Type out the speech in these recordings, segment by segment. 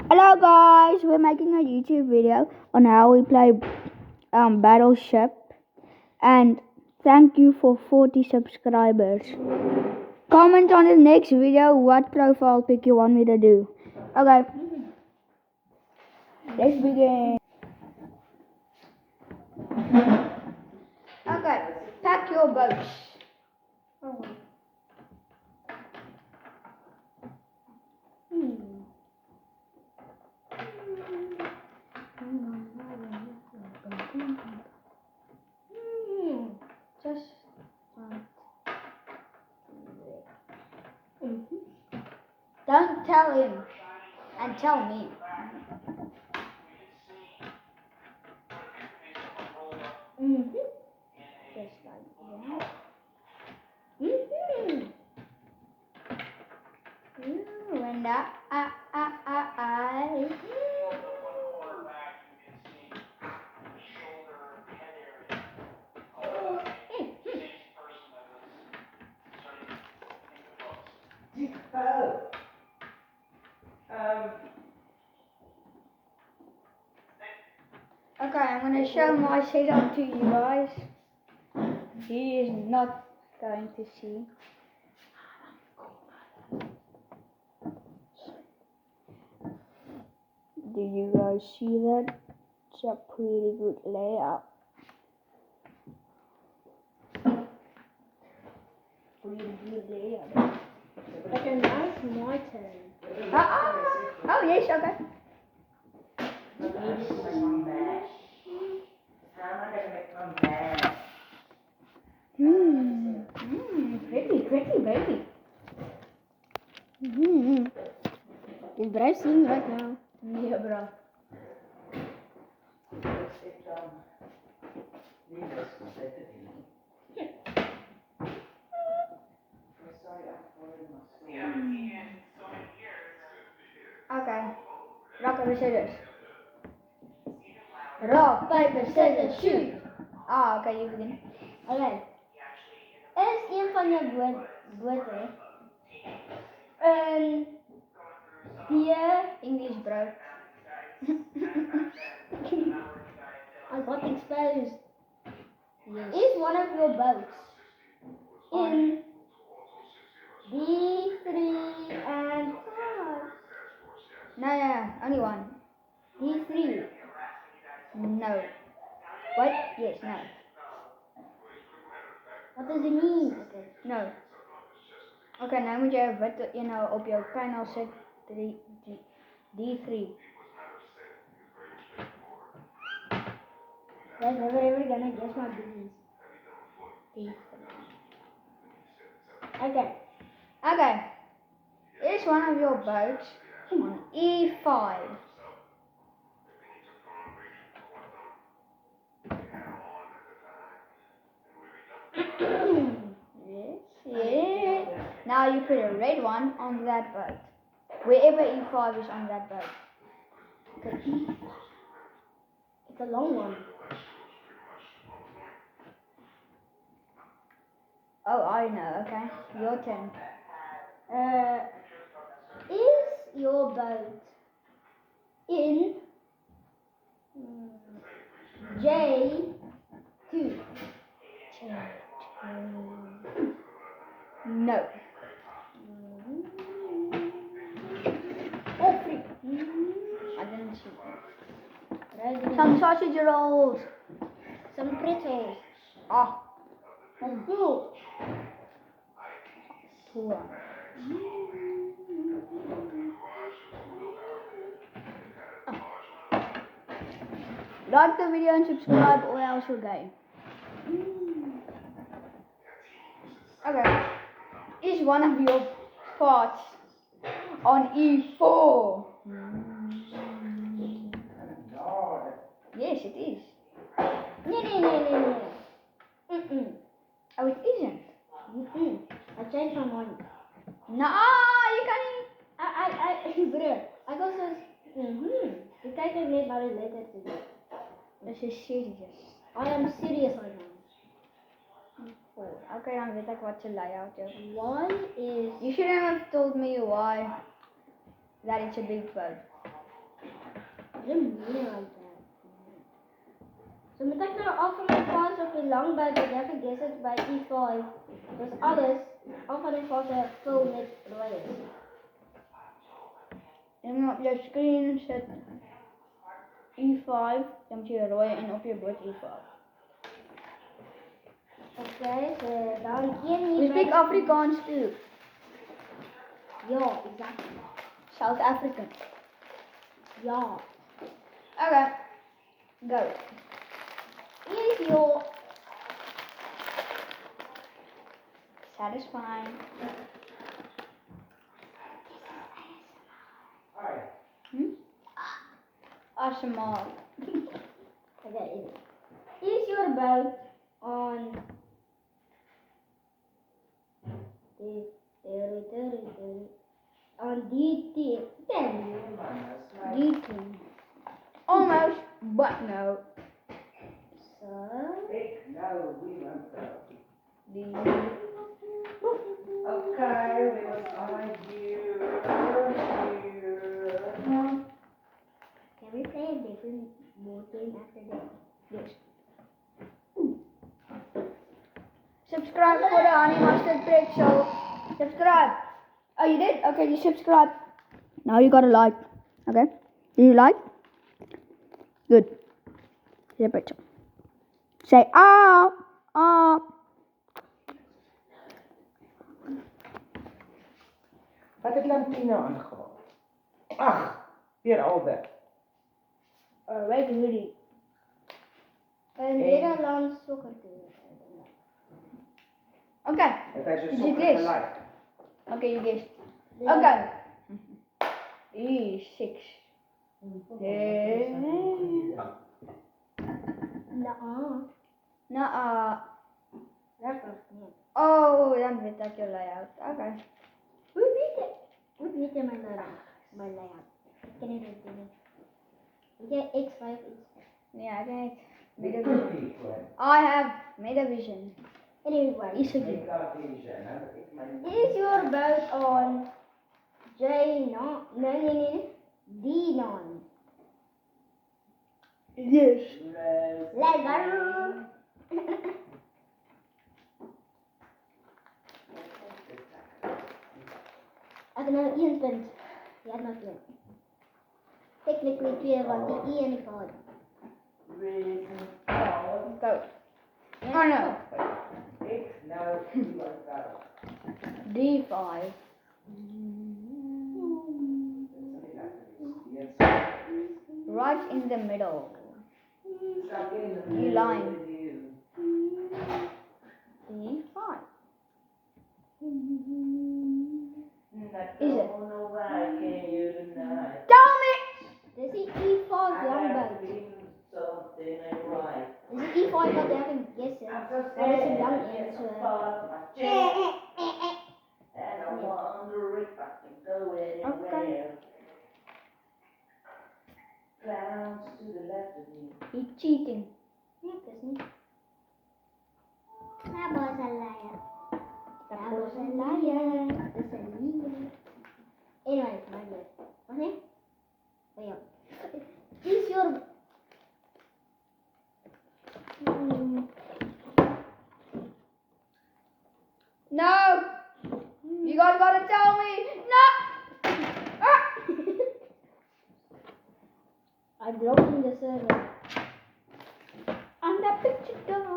Hello guys, we're making a YouTube video on how we play Battleship, and thank you for 40 subscribers. Comment on the next video what profile pic you want me to do. Okay, let's begin. Okay, pack your boats. Just don't tell him and tell me. Just like that. When that Okay, I'm gonna show my setup to you guys. He is not going to see. Do you guys see that? It's a pretty good layout. Okay, now it's my turn. Oh yes, okay. Pretty baby. Is Bryce seeing right now? Yeah, bro. Okay. Rock, paper, scissors. Rock, paper, scissors, shoot. Oké, je begint. Oké. Is een van je boten een dier? English, bro. I got exposed. Yes. Is one of your boats in D3 and No, only one. D3? No. What? Yes, no. What does it mean? Okay. No. Oké, nou moet je wat op jouw kanaal zetten. D3. Guys, never ever gonna guess my business. D3. Okay. Okay. Is one of your boats on E5? Yes. Yeah. Now you put a red one on that boat. Wherever E5 is on that boat. It's a long one. Oh, I know. Okay. Your turn. Is your boat in J2? No. Oh, free. I didn't see. Some Some sausage rolls. some pretzels. Ah. Some fruit. Poor. Like the video and subscribe or else you'll go. Okay. Is one of your parts on E4? Yes, it is. No. Oh, it isn't. I changed my mind. No, you can't. Bro, I got so. You guys have made my letter today. This is serious. I am serious right now. Okay, dan weet ik wat je layout is. Why is You shouldn't have told me why that it's a big boat. didn't mean it like that. So moet ik nou af van mijn paas op een lang bij de dekke guesses bij E5. Dus alles, af van die vassen vol met rode. En op je screen zet E5, dan moet je rooien en op je bord E5. Oké, so dan hier niet. We speak Afrikaans too. Ja, exactly. South African. Ja. Okay, go. Hier is your Satisfying. ASMR. okay. Is your belt on on D10? D2. Almost, but no. So D. Okay, we will find you. can we play a different board game after this? Yes. Subscribe for the Honey Mustard Break Show. Subscribe. Oh, you did? Okay, you subscribe. Now you gotta like. Okay? Did you like? Good. Say break show. Say ah, ah. Wat het Lampina aangegaan? Ach, weer Albert. Alright, Rudy. Een Nederlands sokkerteam. Okay. Het hij zijn Is sokken it this? gelijk. Okay, you guessed. Okay. E6. Nah. Dat was niet. Oh, dan weet ik je layout. Okay. Hoe weet je mijn layout? Mijn layout. Ik ken het niet. Weet je X5 is? Yeah, I can. Ik kan niet, hoor. I have Megavision. Anyway. Easy. Ik kan het niet zijn, hè. Ik mijn... Is your belt on J9? Nee. D9. Yes. Let's go. Ik heb nou 1 punt. Je hebt nog 2. Technically 2, want die I en ik had. Go. Oh no. Ik nou, die was wel. D5. Right in the middle. You lying. D5. Is it? Tell me! Dit is die E5 langbuik. Dit is die E5 wat ik heb gegessen. Dat is een lang eens. Okay. Clowns to the left of me. He's cheating. Nee, dat is niet. Dat was een liar. Dat was een liar. Dat is een liar. Anyway, my bad. Wat nee? Oh ja. Is your... No! You guys gotta tell me! No! Ah! I'm blocking the server. I'm the picture dog.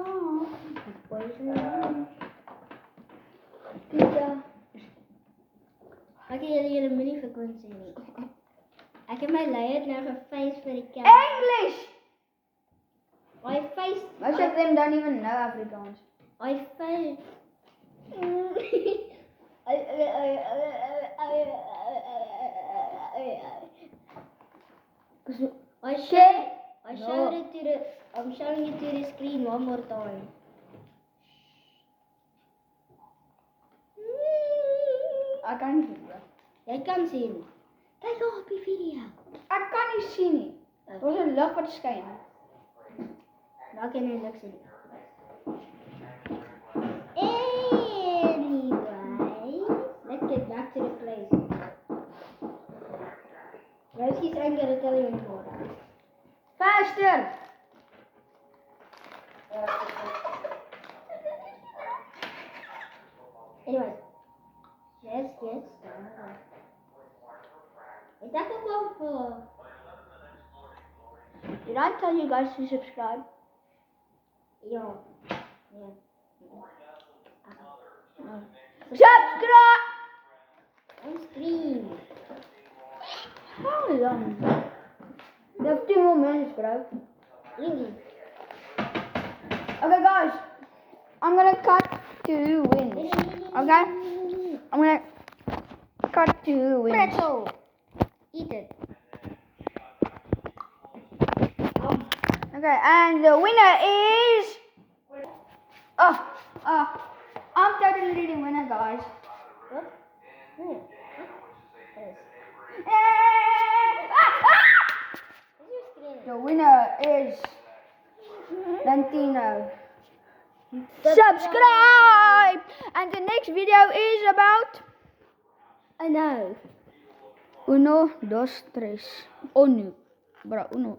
Ik heb jullie mini-frequentie niet. Ik heb mijn layout naar gefaced voor die camera. English! I faced... Most of them don't even know Afrikaans. I faced... I showed it to the... I'm showing it to the screen one more time. I can't see you. Jij kan zien. Kijk op die video. Ik kan niet zien. Nie. Er was een lig wat skyn. Nou kan je niks zien. Anyway, let's get back to the place. Rosie's ain't gonna tell you anymore. Faster! Anyway, let's get started. Is that the one for? Did I tell you guys to subscribe? Yeah. Yeah. No. Subscribe! On screen. How long? We have 2 more minutes, bro. Really? Okay, guys. I'm gonna cut to who wins. Okay? I'm gonna cut to who wins. Pretzel. Eat it. Okay, and the winner is. I'm totally the winner, guys. What? Hmm. Yes. Is your screen? The winner is Lantino. Subscribe! And the next video is about I know. uno, dos, tres. Onu. Bro, uno.